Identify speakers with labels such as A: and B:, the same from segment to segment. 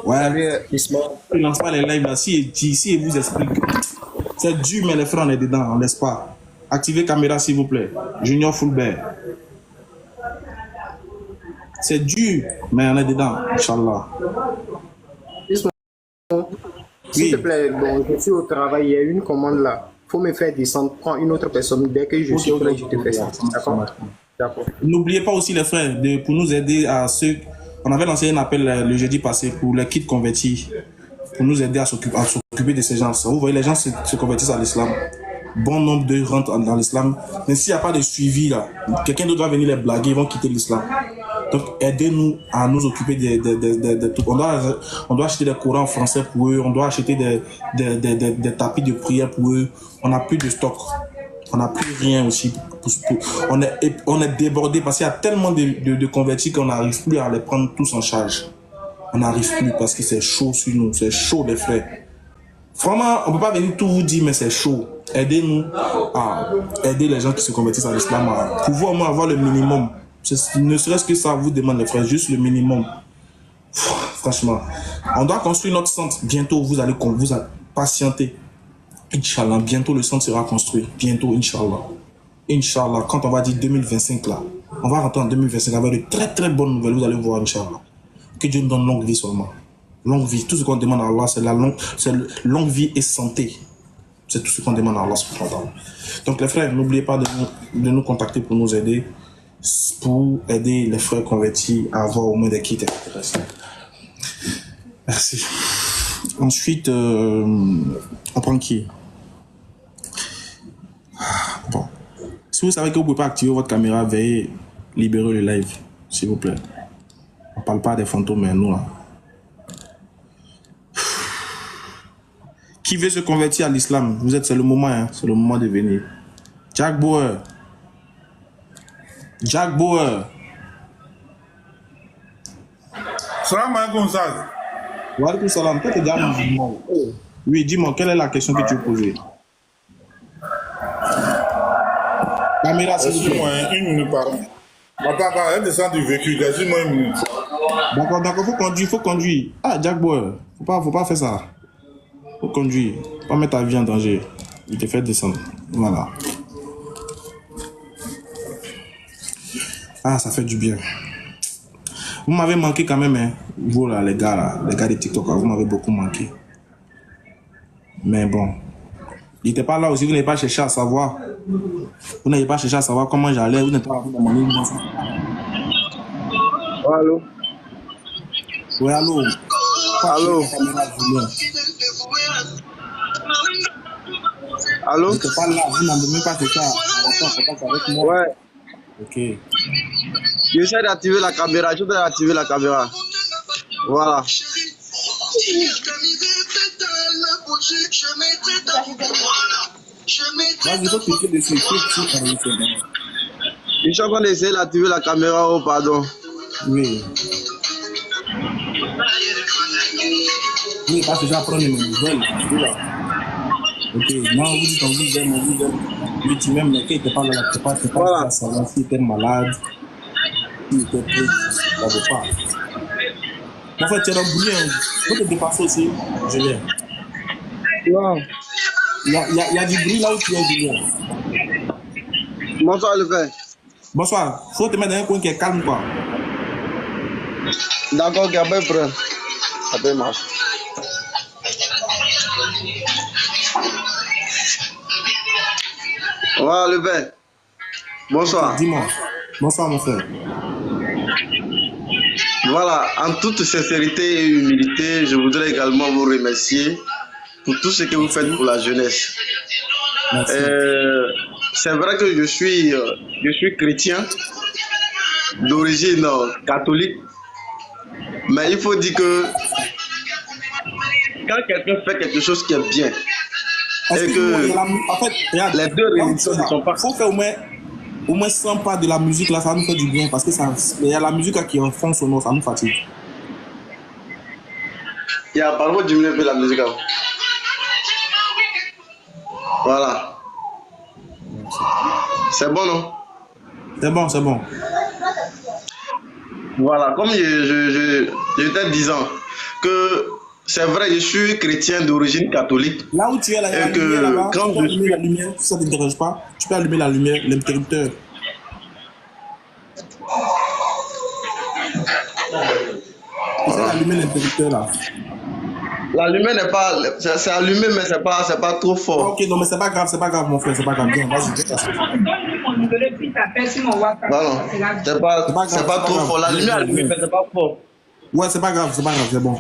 A: Ouais.
B: Salut, Isma.
A: Il lance pas les lives là. Si il vous explique. C'est dur, mais les frères, on est dedans, on laisse pas. Activez caméra, s'il vous plaît. Junior Fulbert. C'est dur, mais on est dedans, Inch'Allah.
B: Isma, s'il te plaît, bon, je suis au travail, il y a une commande là. Faut me faire descendre, prends une autre personne. Dès que je suis prêt, je te fais ça. D'accord? D'accord.
A: N'oubliez pas aussi, les frères, pour nous aider à ceux. On avait lancé un appel le jeudi passé pour les kits convertis, pour nous aider à s'occuper de ces gens. Vous voyez, les gens se convertissent à l'islam. Bon nombre d'eux rentrent dans l'islam. Mais s'il n'y a pas de suivi, là, quelqu'un d'autre va venir les blaguer, ils vont quitter l'islam. Donc, aidez-nous à nous occuper de tout. On doit acheter des Corans français pour eux, on doit acheter des tapis de prière pour eux. On n'a plus de stock. On n'a plus rien aussi. On est débordé parce qu'il y a tellement de convertis qu'on n'arrive plus à les prendre tous en charge. On n'arrive plus parce que c'est chaud sur nous. C'est chaud, les frères. Vraiment, on ne peut pas venir tout vous dire, mais c'est chaud. Aidez-nous à aider les gens qui se convertissent à l'islam à pouvoir au moins avoir le minimum. Ne serait-ce que ça vous demande, les frères, juste le minimum. Franchement, on doit construire notre centre. Bientôt, vous allez patienter. Inch'Allah, bientôt le centre sera construit. Bientôt, Inch'Allah. Inch'Allah, quand on va dire 2025 là, on va rentrer en 2025 avec de très très bonnes nouvelles. Vous allez voir, Inch'Allah. Que Dieu nous donne longue vie seulement. Longue vie. Tout ce qu'on demande à Allah, c'est longue vie et santé. C'est tout ce qu'on demande à Allah. Donc les frères, n'oubliez pas de nous contacter pour nous aider, pour aider les frères convertis à avoir au moins des kits intéressants. Merci. Ensuite, on prend qui? Bon. Si vous savez que vous ne pouvez pas activer votre caméra, veuillez libérer le live, s'il vous plaît. On ne parle pas des fantômes, mais nous là. Qui veut se convertir à l'islam? C'est le moment, hein? C'est le moment de venir. Jack Bauer. Jack Bauer.
C: Salam alaikum, Zaz.
A: Wa alaikum salam. Toi, t'es déjà musulman. Oui, dis-moi, quelle est la question que tu veux poser? Caméra, s'il vous plaît.
C: Une minute, pardon. Attends, elle descend du véhicule. Laisse-moi une minute.
A: D'accord, faut conduire. Ah, Jack Bauer, faut pas faire ça. Faut conduire. Faut pas mettre ta vie en danger. Il te fait descendre. Voilà. Ah, ça fait du bien. Vous m'avez manqué quand même, hein. Vous là, les gars de TikTok, vous m'avez beaucoup manqué. Mais bon. Il n'était pas là aussi, vous n'avez pas cherché à savoir. Vous n'avez pas cherché à savoir comment j'allais, vous n'êtes pas là pour demander.
B: Allô?
A: Oui, allô.
B: Allô? Allô?
A: Vous n'êtes pas là, vous n'avez même pas cherché à avec moi.
B: Ouais.
A: Ok.
B: J'essaie d'activer la caméra, je dois activer la caméra. Voilà.
A: Vas-y, faut cliquer dessus.
B: Je suis en train d'essayer d'activer la caméra, oh pardon.
A: Oui. Oui, parce que je vais prendre mes nouvelles. Ok, non, vous dites on vous aime. Oui, tu m'aimes, mais qu'il n'était pas là, t'es pas
B: Voilà.
A: savoir s'il était malade, s'il était pris, ça ne veut pas. En fait, tu es embrouillé, faut te dépasser aussi, Julien.
B: Non.
A: Il y a du bruit là où tu es, Julien.
B: Bonsoir, le frère.
A: Bonsoir, faut te mettre dans un coin qui est calme, quoi.
B: D'accord, ok, après, frère. Ça peut marcher. Voilà, le frère. Bonsoir.
A: Okay, dis-moi. Bonsoir, mon frère.
B: Voilà, en toute sincérité et humilité, je voudrais également vous remercier pour tout ce que vous faites pour la jeunesse.
A: Merci.
B: C'est vrai que je suis chrétien d'origine catholique, mais il faut dire que quand quelqu'un fait quelque chose qui est bien, et que
A: en fait, regarde,
B: les deux religions ne sont pas...
A: Il faut faire au moins 100 pas de la musique là, ça nous fait du bien parce que il y a la musique là qui est en fond sonore, ça nous fatigue.
B: Il y a par contre diminuer un peu la musique. Voilà. C'est bon, non?
A: C'est bon.
B: Voilà, comme je t'ai disant,
D: que c'est vrai, je suis chrétien d'origine catholique.
A: Là où tu es, là, il y a la
D: Et que
A: lumière là-bas. Tu
D: quand
A: peux allumer la lumière, si ça ne t'intéresse pas. Tu peux allumer la lumière, l'interrupteur. Essaie d'allumer l'interrupteur là.
D: la lumière n'est pas, c'est allumé, mais c'est pas trop
A: Ah,
D: fort.
A: ok, non, mais c'est pas grave, mon frère, c'est pas grave. Viens, vas-y, viens t'asseoir.
E: Donne-lui mon numéro, puis t'appelles sur mon WhatsApp.
D: Voilà.
E: C'est là.
D: C'est pas,
A: C'est pas grave,
D: c'est pas
A: c'est pas
D: trop
A: grave.
D: fort. La lumière est allumée, mais c'est pas fort.
A: Ouais, c'est pas grave, c'est bon, c'est bon.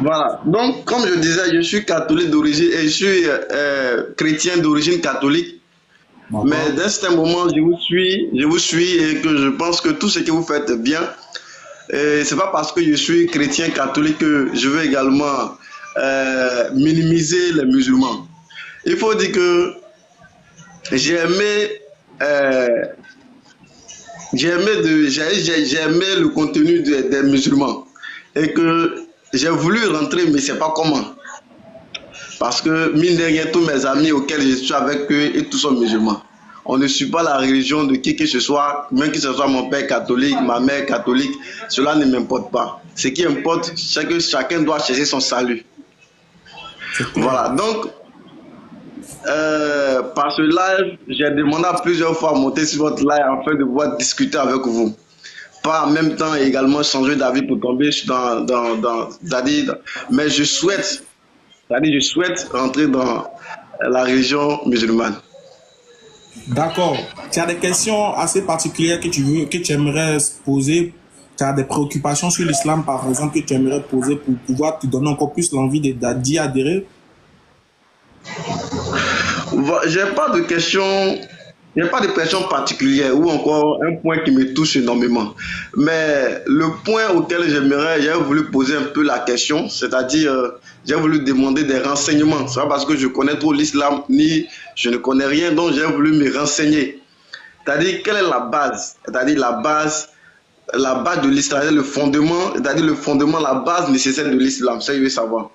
D: Voilà. Donc, comme je disais, je suis catholique d'origine et je suis chrétien d'origine catholique.
A: D'accord.
D: Mais d'un certain moment, je vous suis et que je pense que tout ce que vous faites est bien. Et c'est pas parce que je suis chrétien catholique que je veux également minimiser les musulmans. Il faut dire que j'ai aimé le contenu des musulmans et que j'ai voulu rentrer, mais c'est pas comment. Parce que mine de rien, tous mes amis auxquels je suis avec eux et tous sont musulmans. On ne suit pas la religion de qui que ce soit, même que ce soit mon père catholique, ma mère catholique, cela ne m'importe pas. Ce qui importe, c'est que chacun doit chercher son salut. Voilà, donc, par ce live, j'ai demandé à plusieurs fois de monter sur votre live afin de pouvoir discuter avec vous. Pas en même temps également changer d'avis pour tomber mais je souhaite rentrer dans la religion musulmane.
A: D'accord. Tu as des questions assez particulières que tu aimerais poser. Tu as des préoccupations sur l'islam, par exemple, que tu aimerais poser pour pouvoir te donner encore plus l'envie d'y adhérer.
D: J'ai pas de questions. Il n'y a pas de question particulière ou encore un point qui me touche énormément. Mais le point auquel j'ai voulu poser un peu la question, c'est-à-dire j'ai voulu demander des renseignements. Ce n'est pas parce que je connais trop l'islam ni je ne connais rien, donc j'ai voulu me renseigner. C'est-à-dire quelle est la base, c'est-à-dire la base de l'islam, le fondement, c'est-à-dire le fondement, la base nécessaire de l'islam. Ça, je veux savoir.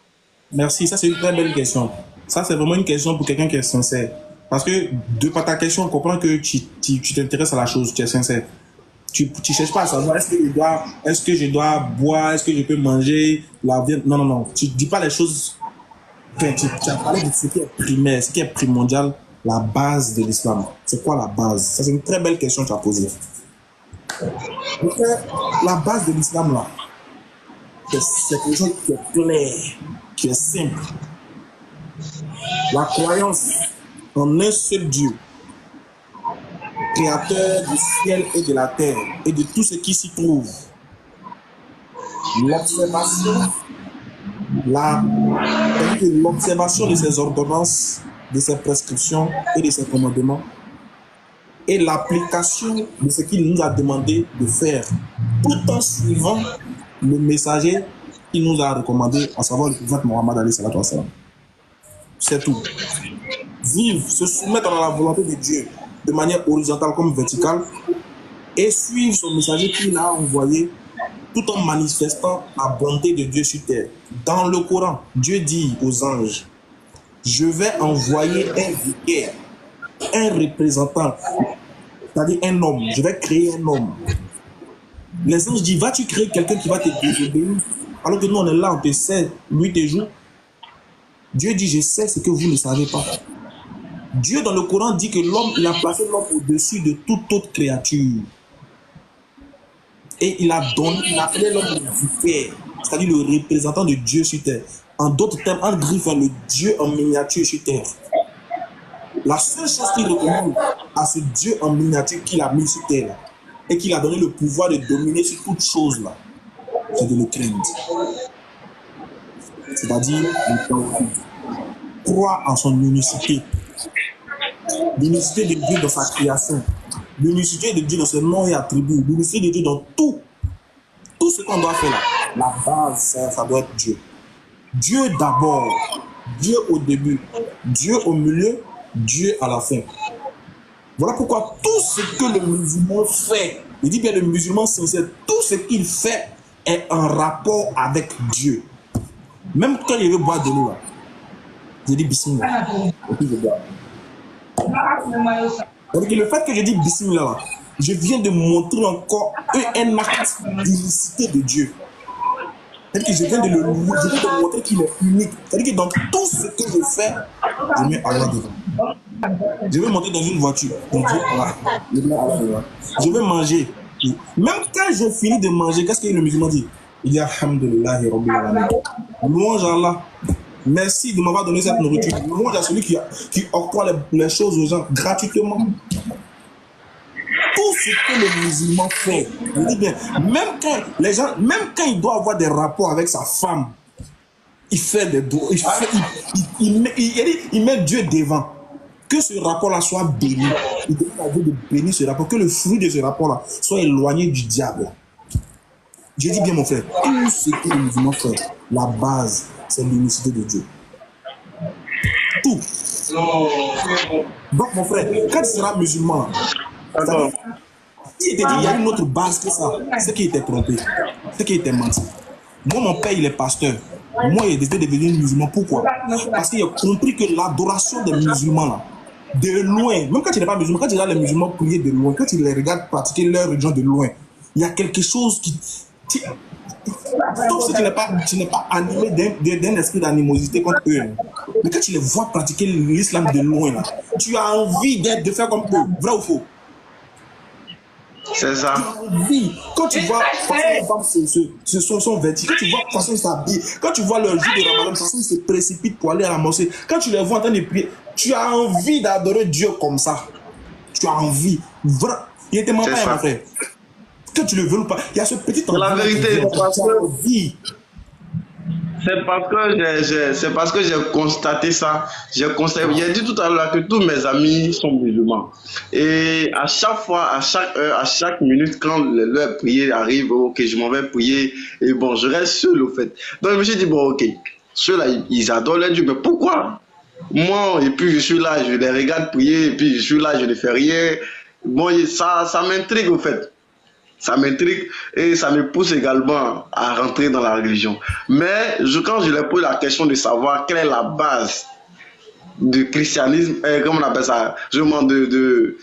A: Merci, ça c'est une très belle question. Ça c'est vraiment une question pour quelqu'un qui est sincère. Parce que de par ta question, on comprend que tu t'intéresses à la chose, tu es sincère. Tu cherches pas à savoir est-ce que je dois boire, est-ce que je peux manger la viande. Non, non, non. Tu dis pas les choses. Enfin, tu as parlé de ce qui est primaire, ce qui est primordial, la base de l'islam. C'est quoi la base? Ça c'est une très belle question que tu as posée. Donc, la base de l'islam là, c'est quelque chose qui est clair, qui est simple. La croyance en un seul Dieu, créateur du ciel et de la terre et de tout ce qui s'y trouve. L'observation de ses ordonnances, de ses prescriptions et de ses commandements, et l'application de ce qu'il nous a demandé de faire, tout en suivant le messager qu'il nous a recommandé, à savoir le prophète Mohammed alayhi salatu wa salam. C'est tout. Vivre, se soumettre à la volonté de Dieu de manière horizontale comme verticale et suivre son messager qu'il a envoyé tout en manifestant la bonté de Dieu sur terre. Dans le Coran, Dieu dit aux anges, je vais envoyer un vicaire, un représentant, c'est-à-dire un homme, je vais créer un homme. Les anges disent, vas-tu créer quelqu'un qui va te désobéir alors que nous on est là, on te sait nuit et jour. Dieu dit, je sais ce que vous ne savez pas. Dieu dans le Coran dit que l'homme, il a placé l'homme au-dessus de toute autre créature. Et il a appelé l'homme le vicaire, c'est-à-dire le représentant de Dieu sur terre. En d'autres termes, en griffant le Dieu en miniature sur terre. La seule chose qu'il recommande à ce Dieu en miniature qu'il a mis sur terre et qu'il a donné le pouvoir de dominer sur toute chose là, c'est de le craindre. C'est-à-dire croire en son unicité. L'unicité de Dieu dans sa création, l'unicité de Dieu dans ses noms et attributs, l'unicité de Dieu dans tout ce qu'on doit faire là. La base, ça doit être Dieu. Dieu d'abord, Dieu au début, Dieu au milieu, Dieu à la fin. Voilà pourquoi tout ce que le musulman fait, il dit bien le musulman sincère, tout ce qu'il fait est en rapport avec Dieu. Même quand il veut boire de l'eau, je dis bismillah. Et puis je bois. Donc le fait que je dis bismillah, je viens de montrer encore un acte d'unicité de Dieu. C'est-à-dire que je viens de le louer, je viens de montrer qu'il est unique. C'est-à-dire que dans tout ce que je fais, je mets Allah devant. Je vais monter dans une voiture, je dis Allah, je mets Allah devant. Je vais manger. Même quand je finis de manger, qu'est-ce que le musulman dit? Il dit Alhamdulillahi Rabbil Alamin. Louange à Allah. Merci de m'avoir donné cette nourriture. Louange à celui qui octroie les choses aux gens gratuitement. Tout ce que le musulman fait, je dis bien, même quand il doit avoir des rapports avec sa femme, il fait des doigts, il met Dieu devant. Que ce rapport-là soit béni. Il demande à Dieu de bénir ce rapport, que le fruit de ce rapport-là soit éloigné du diable. Je dis bien, mon frère, tout ce que le musulman fait, la base, c'est l'unicité de Dieu. Tout. Donc, mon frère, quand tu seras musulman, il y a une autre base que ça. C'est qu'il était trompé. C'est qu'il était menti. Moi, mon père, il est pasteur. Moi, il a décidé de devenir musulman. Pourquoi? Parce qu'il a compris que l'adoration des musulmans, là, de loin, même quand il n'est pas musulman, quand il regarde les musulmans prier de loin, quand il les regarde pratiquer leur religion de loin, il y a quelque chose qui... Sauf si tu n'es pas animé d'un esprit d'animosité contre eux. Mais quand tu les vois pratiquer l'islam de loin, là, tu as envie de faire comme eux. Vrai ou faux?
D: C'est ça.
A: Oui, quand tu vois les femmes sont vêtues, quand tu vois façon ils s'habillent, quand tu vois leur jour de Ramadan, façon ils se précipitent pour aller à la mosquée, quand tu les vois en train de prier, tu as envie d'adorer Dieu comme ça. Tu as envie. Il était mental, mon frère. Que tu le veux ou pas, il y a ce petit
D: temps. La vérité, c'est parce que j'ai constaté ça. J'ai dit tout à l'heure que tous mes amis sont musulmans. Et à chaque fois, à chaque heure, à chaque minute, quand leur prière arrive, ok, je m'en vais prier. Et bon, je reste seul au fait. Donc je me suis dit, bon, ok, ceux-là, ils adorent leur Dieu, mais pourquoi? Moi, et puis je suis là, je les regarde prier, et puis je suis là, je ne fais rien. Bon, ça m'intrigue au fait. Ça m'intrigue et ça me pousse également à rentrer dans la religion. Mais quand je leur pose la question de savoir quelle est la base du christianisme, comment on appelle ça, je demande de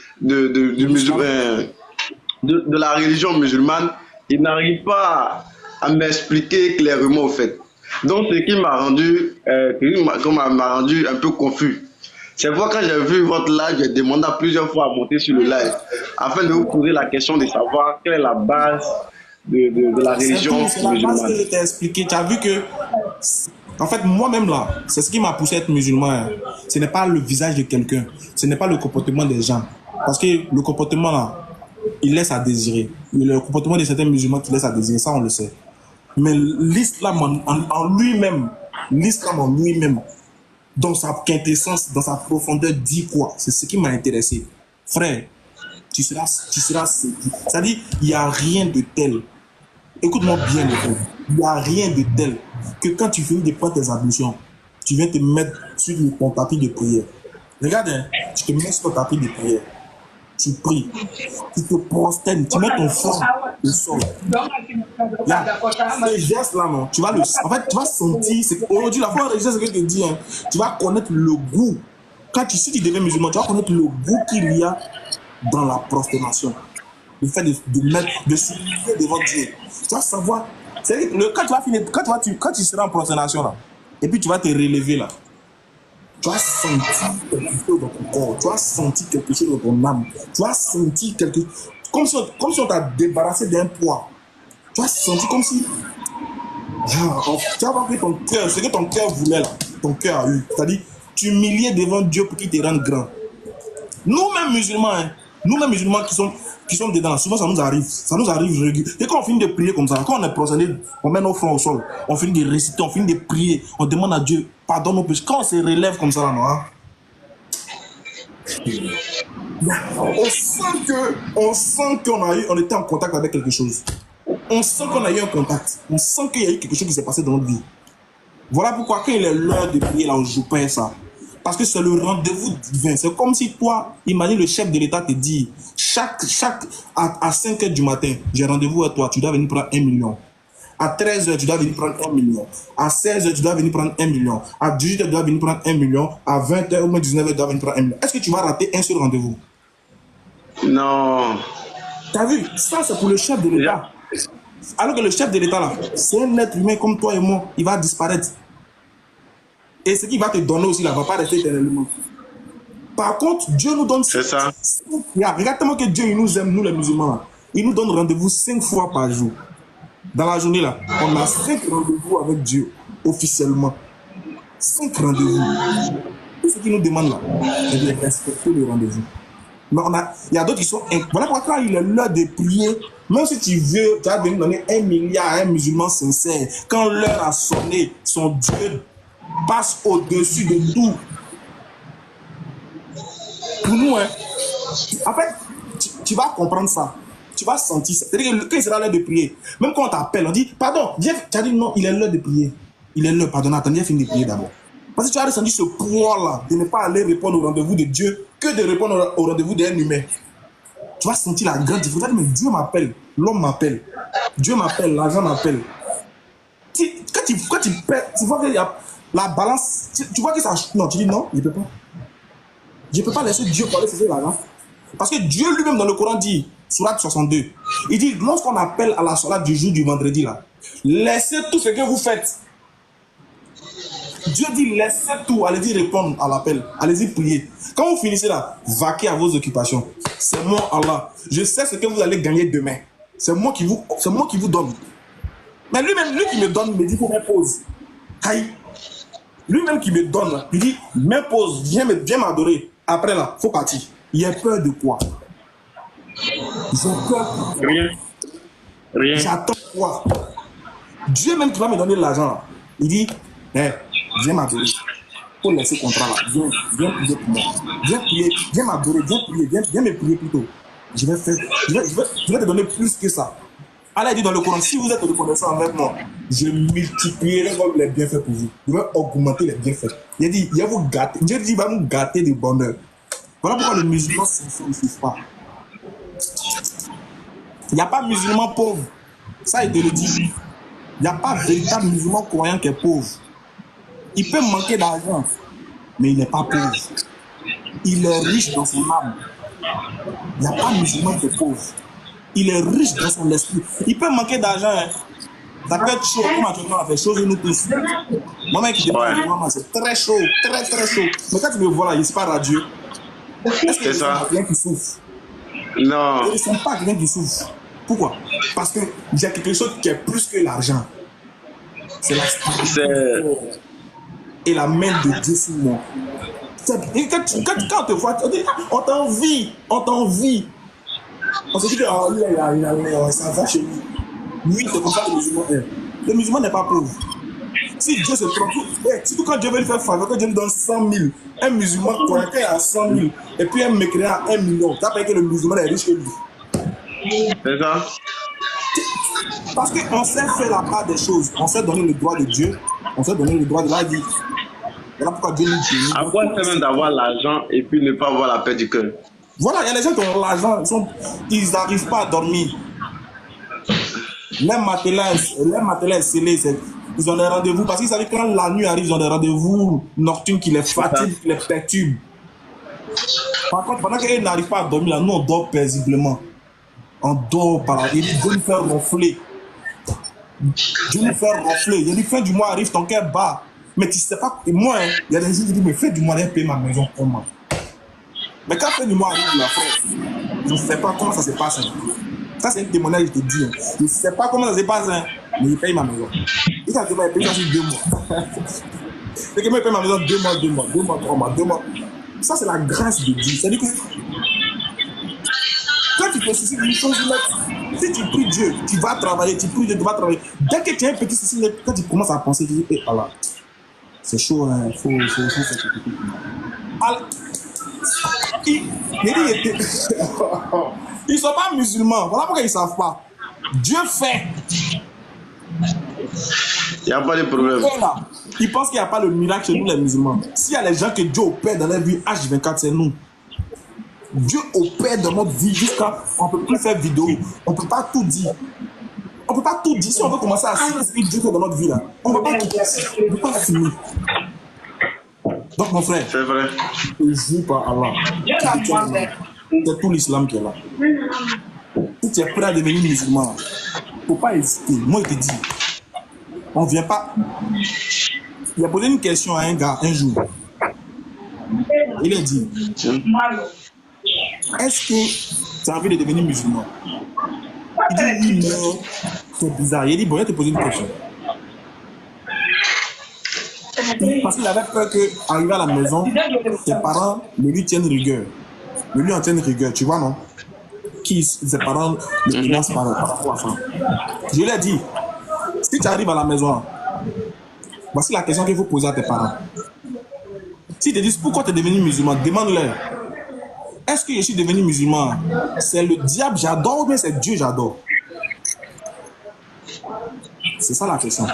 D: la religion musulmane, ils n'arrivent pas à m'expliquer clairement au fait. Donc ce qui m'a rendu un peu confus. C'est pourquoi quand j'ai vu votre live, j'ai demandé plusieurs fois à monter sur le live afin de vous poser la question de savoir quelle est la base de la religion musulmane. C'est la base que je t'ai expliqué. Tu as vu que,
A: en fait, moi-même là, c'est ce qui m'a poussé à être musulman. Ce n'est pas le visage de quelqu'un, ce n'est pas le comportement des gens. Parce que le comportement là, il laisse à désirer. Le comportement de certains musulmans qui laisse à désirer, ça on le sait. Mais l'islam en lui-même, dans sa quintessence, dans sa profondeur, dit quoi? C'est ce qui m'a intéressé. Frère, tu seras séduit. C'est-à-dire, il n'y a rien de tel. Écoute-moi bien, le frère. Il n'y a rien de tel que quand tu finis de prendre tes ablutions, tu viens te mettre sur ton tapis de prière. Regarde, hein, tu te mets sur ton tapis de prière. Tu pries. Tu te prosternes. Tu mets ton front au sol. Là, ce geste-là, non, tu vas sentir. Aujourd'hui, la foi religieuse, ce que je te dis, hein, tu vas connaître le goût. Si tu deviens musulman, tu vas connaître le goût qu'il y a dans la prosternation. Le fait de s'humilier devant Dieu. Tu vas savoir. Quand tu seras en prosternation, là, et puis tu vas te relever, là. Tu as senti quelque chose dans ton corps, tu as senti quelque chose dans ton âme, tu as senti quelque chose, comme si on t'a débarrassé d'un poids. Tu as senti comme si, tu as compris ton cœur, ce que ton cœur voulait là, ton cœur a eu. C'est-à-dire, tu humiliais devant Dieu pour qu'il te rende grand. Nous-mêmes musulmans, qui sont dedans, souvent ça nous arrive régulièrement. Et quand on finit de prier comme ça, quand on est prosterné, on met nos fronts au sol, on finit de réciter, on finit de prier, on demande à Dieu, pardonne nos péchés. Quand on se relève comme ça, là, non, hein? On sent qu'on était en contact avec quelque chose. On sent qu'on a eu un contact. On sent qu'il y a eu quelque chose qui s'est passé dans notre vie. Voilà pourquoi quand il est l'heure de prier, là, on joue pas ça. Parce que c'est le rendez-vous divin. C'est comme si toi, imagine le chef de l'État te dit, à 5 h du matin, j'ai rendez-vous avec toi, tu dois venir prendre 1 million. À 13 h, tu dois venir prendre 1 million. À 16 h, tu dois venir prendre 1 million. À 18 h, tu dois venir prendre 1 million. À 20 h, au moins 19 h, tu dois venir prendre 1 million. Est-ce que tu vas rater un seul rendez-vous?
D: Non.
A: T'as vu? Ça, c'est pour le chef de l'État. Alors que le chef de l'État, là, c'est un être humain comme toi et moi. Il va disparaître. Et ce qu'il va te donner aussi, là, ne va pas rester éternellement. Par contre, Dieu nous donne...
D: C'est ça.
A: Regarde tellement que Dieu, il nous aime, nous les musulmans. Là. Il nous donne rendez-vous 5 fois par jour. Dans la journée, là, on a 5 rendez-vous avec Dieu, officiellement. 5 rendez-vous. Tout ce qu'il nous demande, là, c'est de respecter les rendez-vous. Mais il y a d'autres qui sont... Voilà pourquoi quand il est l'heure de prier, même si tu veux, tu vas venir donner 1 milliard à un musulman sincère. Quand l'heure a sonné, son Dieu passe au-dessus de tout. Pour nous, hein, en fait, tu vas comprendre ça. Tu vas sentir ça. C'est-à-dire que quand il sera l'heure de prier, même quand on t'appelle, on dit, pardon, viens, tu as dit non, il est l'heure de prier. Il est l'heure, pardon, attends, viens finir de prier d'abord. Parce que tu as ressenti ce poids-là de ne pas aller répondre au rendez-vous de Dieu que de répondre au rendez-vous d'un humain. Tu vas sentir la grande différence. Mais Dieu m'appelle, l'homme m'appelle, Dieu m'appelle, l'argent m'appelle. Quand tu perds, tu vois qu'il y a la balance, tu vois que ça... Non, tu dis non, je ne peux pas. Je ne peux pas laisser Dieu parler sur l'argent. Parce que Dieu lui-même dans le Coran dit, Sourate 62, il dit, lorsqu'on appelle à la sourate du jour du vendredi, là, laissez tout ce que vous faites. Dieu dit, laissez tout, allez-y répondre à l'appel, allez-y prier. Quand vous finissez là, vaquez à vos occupations. C'est moi, Allah. Je sais ce que vous allez gagner demain. C'est moi qui vous donne. Mais lui-même, lui qui me donne, me dit, faut m'impose. Lui-même qui me donne, là, il dit, m'impose, viens m'adorer. Après là, faut partir. Il a peur de quoi? J'ai peur.
D: Rien. Rien.
A: J'attends quoi? Dieu même qui va me donner l'argent, il dit, viens m'adorer. Faut laisser le contrat là. Viens prier pour moi. Viens prier, viens m'adorer, viens prier, viens me prier plutôt. Je vais te donner plus que ça. Allah dit dans le Coran, si vous êtes reconnaissant avec moi, je multiplierai les bienfaits pour vous. Je vais augmenter les bienfaits. Il dit, il va vous gâter. Dieu dit, il va nous gâter de bonheur. Voilà pourquoi le musulman ne souffre pas. Il n'y a pas de musulman pauvre. Ça, il te le dit. Il n'y a pas de véritable musulman croyant qui est pauvre. Il peut manquer d'argent, mais il n'est pas pauvre. Il est riche dans son âme. Il n'y a pas de musulman qui est pauvre. Il est riche dans son esprit. Il peut manquer d'argent. Hein. Ça peut être chaud. Comme actuellement, on fait chaud nous tous. Moi-même qui démarre, c'est très chaud, très très chaud. Mais quand tu me vois là, il ne se parle à Dieu. Est-ce que c'est quelqu'un qui souffre?
D: Non.
A: Ils ne sont pas quelqu'un qui souffre. Pourquoi? Parce qu'il y a quelque chose qui est plus que l'argent. C'est la stabilité et la main de Dieu sur moi. Et quand on te voit, on t'envie, on t'envie. On se dit que lui, ça va chez lui. Lui, c'est comme ça le musulman est. Le musulman n'est pas pauvre. Si Dieu se trompe, surtout quand Dieu veut lui faire faveur, quand Dieu lui donne 100 000, un musulman croyant à 100 000, et puis un mécréant à 1 million, tu as payé que le musulman est riche que lui.
D: C'est ça.
A: Parce qu'on sait faire la part des choses, on sait donner le droit de Dieu, on sait donner le droit de la vie. Voilà pourquoi Dieu nous dit.
D: À quoi ça même d'avoir l'argent et puis ne pas avoir la paix du cœur?
A: Voilà, il y a des gens qui ont l'argent, ils n'arrivent pas à dormir. Les matelas est scellé, ils ont des rendez-vous parce qu'ils savent que quand la nuit arrive, ils ont des rendez-vous nocturnes qui les fatiguent, qui les perturbent. Par contre, pendant qu'ils n'arrivent pas à dormir, là, nous on dort paisiblement. On dort par là. Et Dieu nous fait ronfler. Dieu nous fait ronfler. Il dit, fin du mois arrive, ton cœur bat. Mais tu sais pas, et moi, il y a des gens qui disent, mais fin du mois, j'ai payé ma maison comment? Mais quand fin du mois arrive, la frère, je ne sais pas comment ça se passe. Hein. Ça, c'est un témoignage, je te dis. Hein. Je ne sais pas comment ça se passe, hein, mais je paye ma maison. Et quand je vais payer ça sur 2 mois. Et que moi, je paye ma maison 2 mois, 3 mois, 2 mois. Ça, c'est la grâce de Dieu. C'est-à-dire que quand tu te soucies d'une chose, si tu pries Dieu, tu vas travailler, tu pries Dieu, tu vas travailler. Dès que tu as un petit souci, quand tu commences à penser, tu dis, eh Allah, c'est chaud, hein, il faut faire quelque chose. Ils ne sont pas musulmans, voilà pourquoi ils ne savent pas. Dieu fait.
D: Il n'y a pas de problème.
A: Ils pensent qu'il n'y a pas le miracle chez nous les musulmans. S'il y a les gens que Dieu opère dans leur vie, H24, c'est nous. Dieu opère dans notre vie jusqu'à... On ne peut plus faire vidéo. On ne peut pas tout dire. On ne peut pas tout dire. Si on veut commencer à citer ce que Dieu fait dans notre vie, là, on ne peut pas tout dire. On ne peut pas finir. Donc mon frère,
D: c'est vrai.
A: Je joue par Allah. C'est tout l'islam qui est là. Si tu es prêt à devenir musulman, faut pas hésiter. Moi, je te dis, on vient pas. Il a posé une question à un gars un jour. Il a dit, est-ce que tu as envie de devenir musulman? Il dit, oui, mais c'est bizarre. Il a dit, bon, je vais te poser une question. Parce qu'il avait peur qu'arrivé à la maison, ses parents ne lui tiennent rigueur. Ne lui en tiennent rigueur, tu vois, non? Ses parents le menacent par rapport à ça. Je lui ai dit, si tu arrives à la maison, voici la question qu'il faut poser à tes parents. S'ils te disent pourquoi tu es devenu musulman, demande-leur. Est-ce que je suis devenu musulman? C'est le diable j'adore ou bien c'est Dieu j'adore? C'est ça la question.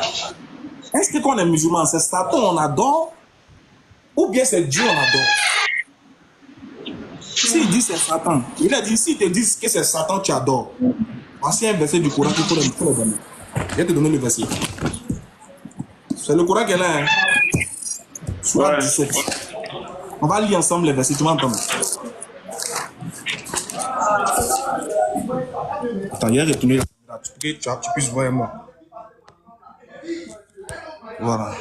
A: Est-ce que quand on est musulman, c'est Satan on adore ou bien c'est Dieu on adore? S'il dit c'est Satan, il a dit s'ils te disent que c'est Satan tu adores. Voici un verset du Coran qu'il faut le donner. Je vais te donner le verset. C'est le Coran qu'elle a. Sourate 17. On va lire ensemble les versets, tu m'entends? Attends, il y a retourné la caméra pour que tu puisses voir moi. Voilà.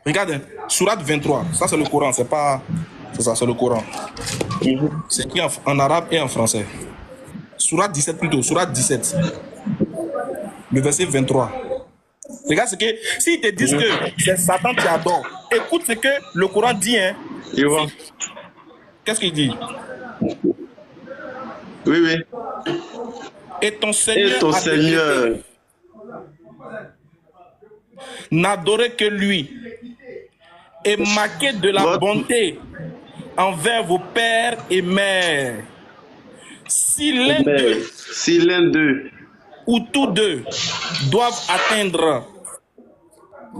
A: Regarde, Sourate 23. Ça, c'est le Coran, c'est pas. C'est ça, c'est le Coran. C'est écrit en arabe et en français. Sourate 17 plutôt, Sourate 17. Le verset 23. Regarde ce que. S'ils te disent que c'est Satan qui adore, écoute ce que le Coran dit, hein. Qu'est-ce qu'il dit?
D: Oui, oui.
A: Et ton Seigneur, n'adorer que lui et marquer de la bonté envers vos pères et mères. Si l'un d'eux ou tous deux doivent atteindre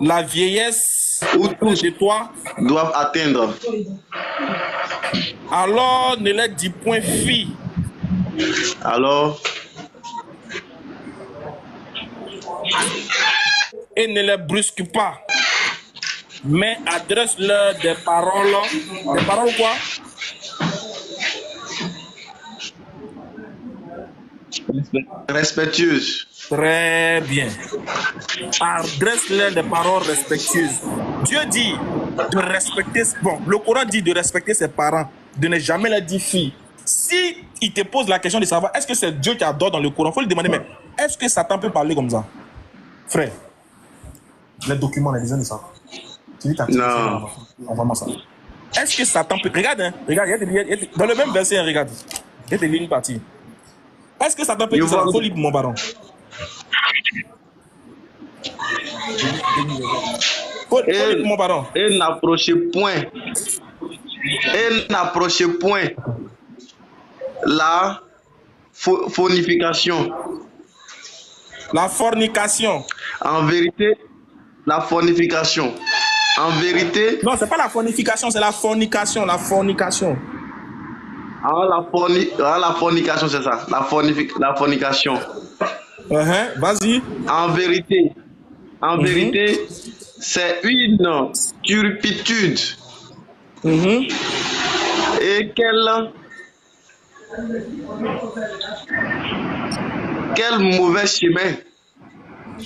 A: la vieillesse
D: ou tous
A: de toi,
D: doivent atteindre,
A: alors ne les dis point fille.
D: Alors
A: et ne les brusque pas, mais adresse-leur des paroles. Des paroles quoi?
D: respectueuse.
A: Très bien. Adresse-leur des paroles respectueuses. Dieu dit de respecter. Bon, le Coran dit de respecter ses parents, de ne jamais leur dire fille. Si il te pose la question de savoir est-ce que c'est Dieu qui adore dans le Coran, il faut lui demander mais est-ce que Satan peut parler comme ça? Frère, les documents, les dizaines de ça. Tu dis
D: non.
A: Vraiment ça. Est-ce que Satan peut. Regarde, hein, regarde, dans le même verset, hein, regarde. Il y a des lignes parties. Est-ce que Satan peut dire ça? Il faut lire mon baron. Mon baron.
D: Et n'approchez point la fornication.
A: La fornication.
D: En vérité, la fornication. En vérité.
A: Non, c'est pas la fornication, c'est la fornication. La fornication.
D: La fornication, c'est ça. La fornication.
A: Vas-y.
D: En vérité, c'est une turpitude. Et quel mauvais chemin.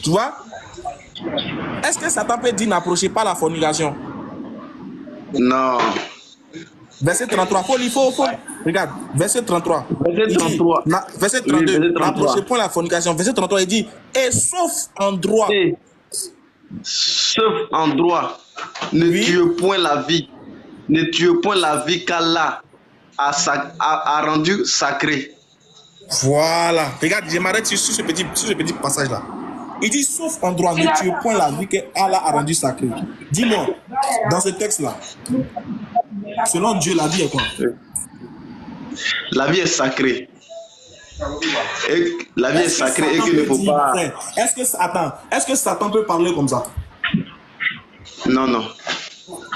A: Tu vois? Est-ce que Satan peut dire n'approchez pas la fornication?
D: Non.
A: Verset 33. Regarde, verset 33. Verset 32.
D: Oui,
A: n'approchez pas la fornication. Verset 33, il dit et sauf en droit.
D: Ne tue point la vie. Ne tue point la vie qu'Allah a rendu sacrée.
A: Voilà. Regarde, je m'arrête sur ce petit passage-là. Il dit, sauf en droit, ne tue point la vie qu'Allah a rendue sacrée. Dis-moi, dans ce texte-là, selon Dieu, la vie est quoi?
D: La vie est sacrée. Et la vie est sacrée et qu'il ne faut pas...
A: Est-ce que Satan peut parler comme ça?
D: Non.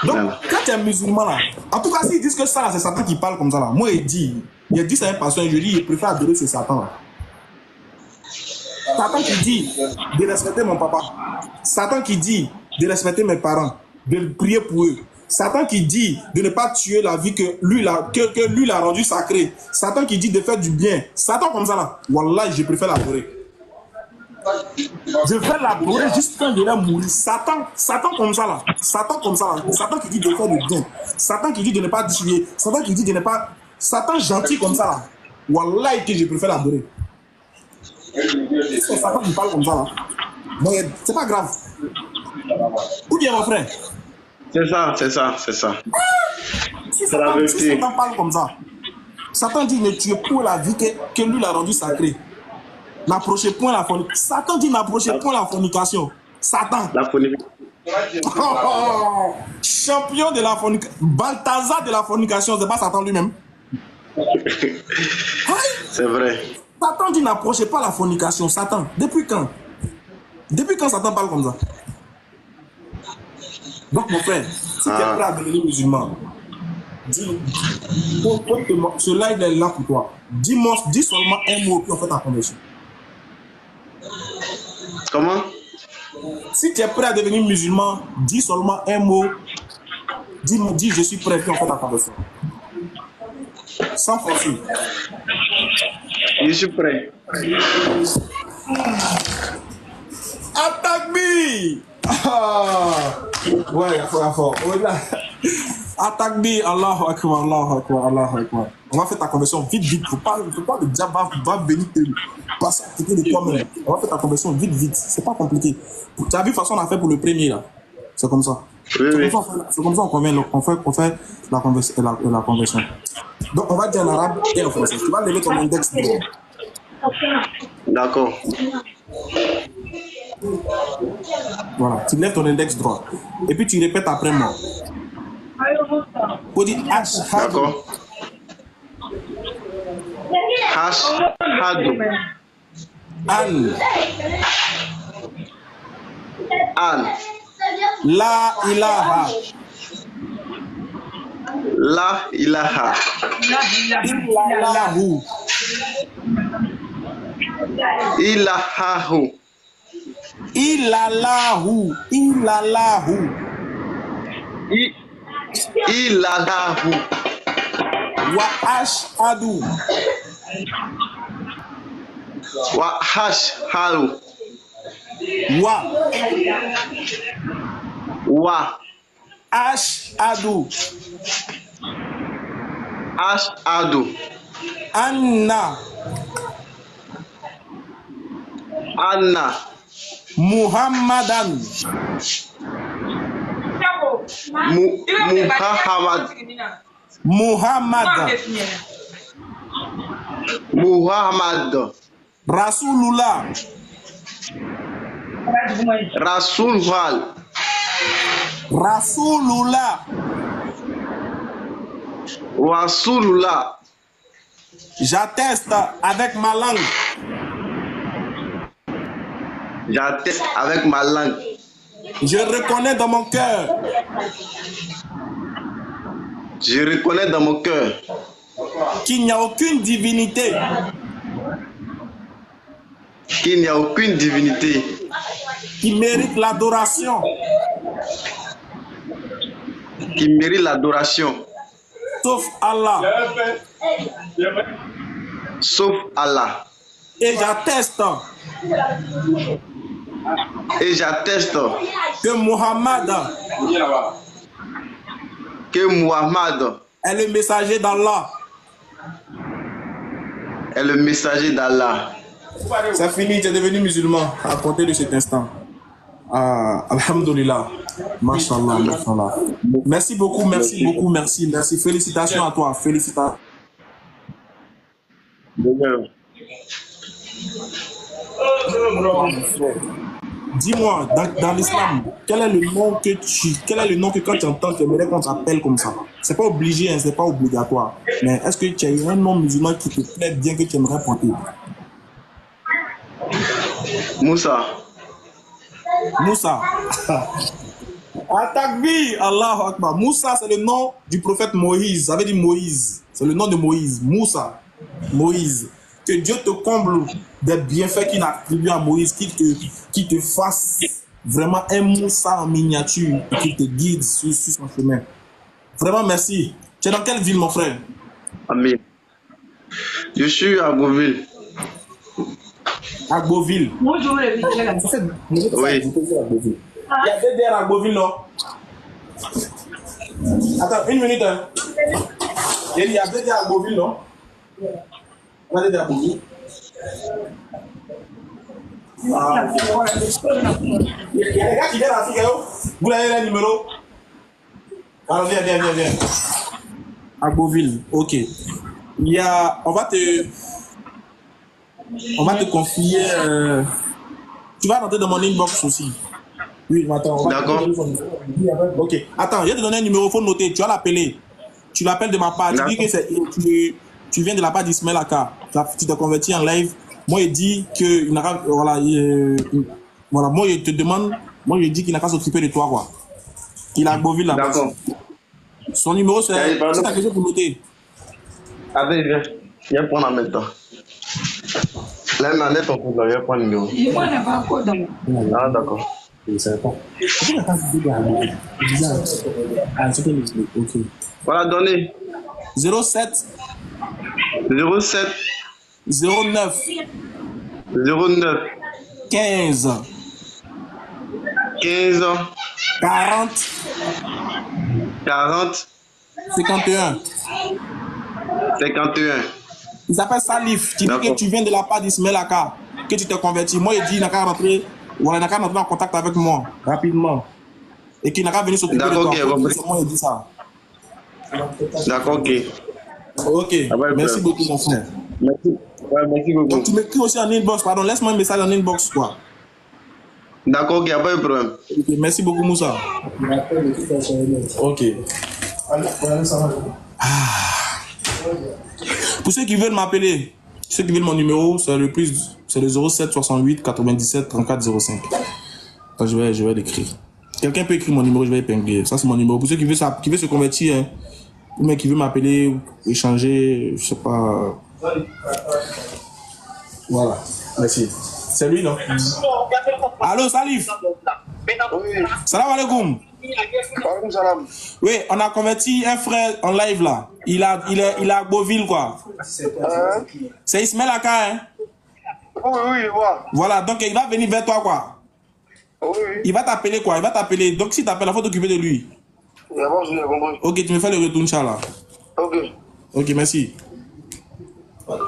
A: Donc, quand tu es musulman là, en tout cas, s'ils disent que ça, c'est Satan qui parle comme ça là, moi, il dit ça à un pasteur, je dis, il préfère adorer ce Satan là. Satan qui dit de respecter mon papa. Satan qui dit de respecter mes parents, de prier pour eux. Satan qui dit de ne pas tuer la vie que lui l'a rendu sacrée. Satan qui dit de faire du bien. Satan comme ça là, wallah, je préfère l'adorer. Je vais l'adorer juste quand je vais mourir. Satan comme ça là. Satan comme ça là. Satan qui dit de faire le bien. Satan qui dit de ne pas déchirer. Satan qui dit de ne pas... Satan gentil comme ça là. Wallah que je préfère l'adorer. C'est Satan qui parle comme ça là. Mais c'est pas grave. Ou bien mon frère?
D: C'est ça.
A: Si Satan parle comme ça. Satan dit ne tuez point la vie que lui l'a rendu sacrée. N'approchez point la fornication. Satan dit n'approchez point la fornication. Satan.
D: La fornication.
A: Champion de la fornication. Balthazar de la fornication, c'est pas Satan lui-même.
D: C'est vrai.
A: Satan dit n'approchez pas la fornication. Satan. Depuis quand? Depuis quand Satan parle comme ça? Donc mon frère, si tu es prêt à devenir musulman, dis, ce live est là pour toi. Dis seulement un mot puis on fait ta conversion.
D: Comment?
A: Si tu es prêt à devenir musulman, dis seulement un mot. Dis je suis prêt puis on fait ta conversion. Sans forcer.
D: Je suis prêt.
A: Attaque-bi! Ouais, fort. Attaque-bi, Allahu Akbar, Allahu Akbar, Allahu Akbar. On va faire ta conversion vite. Faut pas le diable va venir te passer à côté de toi-même. On va faire ta conversion vite. C'est pas compliqué. Tu as vu façon on a fait pour le premier là. C'est comme ça.
D: Oui.
A: C'est comme ça on fait la conversion. Donc on va dire en arabe et en français. Tu vas lever ton index droit.
D: D'accord.
A: Voilà, tu lèves ton index droit. Et puis tu répètes après moi. Pour dire Ashhadu.
D: D'accord. Ashhadu. An.
A: La ilaha.
D: La ilaha.
A: Illallahu.
D: Ilahahu.
A: Ilallahu.
D: Ilalahu.
A: Wa ashhadu.
D: Wa ashhadu. Wa
A: Ashhadu.
D: ashhadu.
A: Anna Muhammadan
D: Muhammad
A: Rasulullah J'atteste avec ma langue.
D: J'atteste avec ma langue.
A: Je reconnais dans mon cœur.
D: Je reconnais dans mon cœur
A: Qu'il n'y a aucune divinité.
D: Qu'il n'y a aucune divinité
A: Qui mérite l'adoration.
D: Qui mérite l'adoration.
A: Sauf Allah.
D: Sauf Allah.
A: Et j'atteste que Muhammad est le messager d'Allah. C'est fini, tu es devenu musulman à compter de cet instant. Alhamdulillah. Mashallah. Merci beaucoup. Félicitations à toi. Félicitations. Dis-moi, dans l'islam, quel est le nom que quand tu entends, tu aimerais qu'on t'appelle comme ça? C'est pas obligé, hein, c'est pas obligatoire. Mais est-ce que tu as un nom musulman qui te plaît bien, que tu aimerais porter?
D: Moussa.
A: Atakbir, Allahu Akbar. Moussa, c'est le nom du prophète Moïse. Ça veut dire Moïse. C'est le nom de Moïse. Moussa. Moïse. Que Dieu te comble des bienfaits qu'il a attribués à Moïse, qu'il te fasse vraiment un Moussa en miniature et qu'il te guide sur son chemin. Vraiment, merci. Tu es dans quelle ville, mon frère?
D: Amen. Je suis à Beauville.
A: Agboville.
E: Bonjour, les vigilants.
D: Oui.
A: Il y a des DR à Agboville, non? Attends, une minute. Hein. Il y a des DR à Agboville, non? On a des DR à Agboville. Ah, il y a des gars qui viennent à Figaro. Vous avez le numéro? Alors, viens. Agboville, ok. Il y a. On va te confier. Tu vas rentrer dans mon inbox aussi. Oui, attends.
D: D'accord.
A: Ok. Attends, je vais te donner un numéro, il faut noter. Tu vas l'appeler. Tu l'appelles de ma part. Tu dis que tu viens de la part d'Ismaël Aka. Tu t'es converti en live. Moi, il dit que il n'a pas. Voilà, moi, il te demande. Moi, je dis qu'il n'a qu'à s'occuper de toi, quoi. Il a Agboville là.
D: D'accord.
A: Son numéro, c'est ta question pour noter.
D: Allez, viens. Viens prendre en même temps. Là, il m'en est ton compte, viens prendre le numéro.
E: Et moi, je n'ai pas encore dans mon.
D: Ah, d'accord.
A: Ok.
D: Voilà, donnez.
A: 07
D: 07
A: 09
D: 09
A: 15
D: 15
A: 40
D: 40
A: 51.
D: 51.
A: Il s'appelle Salif. Tu dis que tu viens de la part d'Ismaël Aka, que tu t'es converti. Moi, il dit qu'il n'a qu'à rentrer, voilà, il n'a qu'à rentrer en contact avec moi rapidement. Et qu'il n'a qu'à venir s'occuper de toi. C'est moi, il dit ça.
D: D'accord, ok.
A: Ok, merci beaucoup, mon frère.
D: Merci. Ouais, merci beaucoup.
A: Donc, tu m'écris aussi en inbox, pardon, laisse-moi un message en inbox, quoi.
D: D'accord, ok, il n'y a pas de problème.
A: Okay, merci beaucoup, Moussa. Ok. Pour ceux qui veulent m'appeler, ceux qui veulent mon numéro, c'est le 07 68 97 34 05. Attends, je vais l'écrire. Quelqu'un peut écrire mon numéro, je vais épingler. Ça, c'est mon numéro. Pour ceux qui veulent se convertir, hein, ou même qui veut m'appeler, échanger, je sais pas. Voilà. Merci. C'est lui, non? Allô, Salif? Salam alaikum. Oui, on a converti un frère en live là. Il est à Beauville, quoi. C'est Ismaël Aka, hein?
F: Oui,
A: Voilà, donc il va venir vers toi, quoi.
F: Oui.
A: Il va t'appeler, quoi. Il va t'appeler. Donc si t'appelles, il faut t'occuper de lui. Ok, tu me fais le retour, Inch'Allah.
F: Ok.
A: Ok, merci. Voilà.